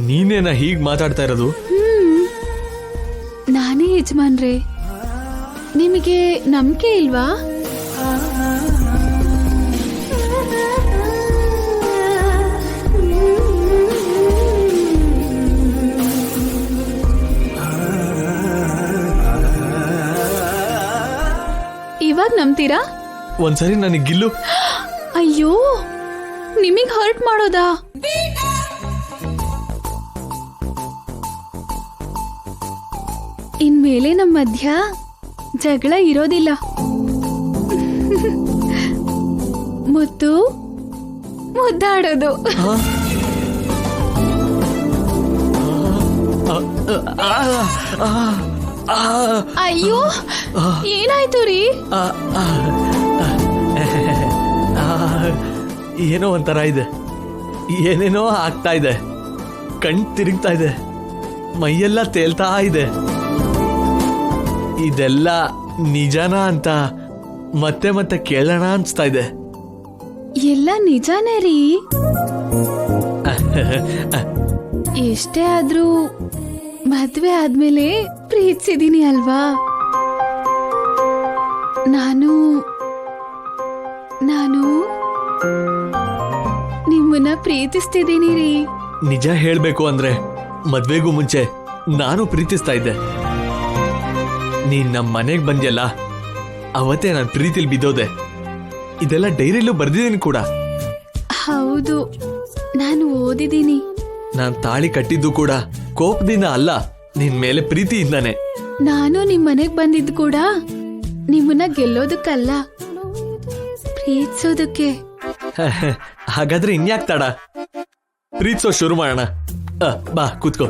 ನೀನೇನ ಹೀಗ್ ಮಾತಾಡ್ತಾ ಇರೋದು? ನಾನೇ ಯಜಮಾನ್ರೆ. ನಿಮಗೆ ನಂಬಿಕೆ ಇಲ್ವಾ? ಇವಾಗ ನಂಬ್ತೀರಾ? ಒಂದ್ಸರಿ ನನಗೆ ಗಿಲ್ಲು. ಅಯ್ಯೋ, ನಿಮಗ್ ಹರ್ಟ್ ಮಾಡೋದಾ? ಇನ್ಮೇಲೆ ನಮ್ಮ ಮಧ್ಯ ಜಗಳ ಇರೋದಿಲ್ಲ. ಮುದ್ದು ಮುದ್ದಾಡೋದು. ಅಯ್ಯೋ, ಏನಾಯ್ತು ರೀ? ಏನೋ ಒಂಥರ ಇದೆ, ಏನೇನೋ ಆಗ್ತಾ ಇದೆ, ಕಣ್ ತಿರುಗ್ತಾ ಇದೆ, ಮೈಯೆಲ್ಲ ತೇಲ್ತಾ ಇದೆ. ಇದೆಲ್ಲ ನಿಜಾನ ಅಂತ ಮತ್ತೆ ಮತ್ತೆ ಕೇಳೋಣ ಅನ್ಸ್ತಾ ಇದೆ. ಎಲ್ಲ ನಿಜಾನೇ ರೀ. ಎಷ್ಟೇ ಆದ್ರೂ ಮದ್ವೆ ಆದ್ಮೇಲೆ ಪ್ರೀತಿಸಿದೀನಿ ಅಲ್ವಾ? ನಾನು ನಿಮ್ಮನ್ನ ಪ್ರೀತಿಸ್ತಿದ್ದೀನಿ ರೀ. ನಿಜ ಹೇಳ್ಬೇಕು ಅಂದ್ರೆ ಮದ್ವೆಗೂ ಮುಂಚೆ ನಾನು ಪ್ರೀತಿಸ್ತಾ ಇದ್ದೆ. ನೀನ್ ನಮ್ಮ ಮನೆಗ್ ಬಂದ್ಯಲ್ಲ, ಅವತ್ತೇ ನಾನು ಪ್ರೀತಿಲ್ ಬಿದ್ದೋದೆ. ಇದೆಲ್ಲ ಡೈರಿಲೂ ಬರ್ದಿದ್ದೀನಿ ಕೂಡ. ಹೌದು, ನಾನು ಓದಿದ್ದೀನಿ. ನಾನ್ ತಾಳಿ ಕಟ್ಟಿದ್ದು ಕೂಡ ಕೋಪದಿಂದ ಅಲ್ಲ, ನಿನ್ ಮೇಲೆ ಪ್ರೀತಿಯಿಂದಾನೆ. ನಾನು ನಿಮ್ ಮನೆಗ್ ಬಂದಿದ್ದು ಕೂಡ ನಿಮ್ಮನ್ನ ಗೆಲ್ಲೋದಕ್ಕಲ್ಲ, ಪ್ರೀತಿಸೋದಕ್ಕೆ. ಹಾಗಾದ್ರೆ ಇನ್ಯಾಕ್ ತಡ, ಪ್ರೀತಿಸೋ ಶುರು ಮಾಡೋಣ. ಬಾ ಕೂತ್ಕೋ.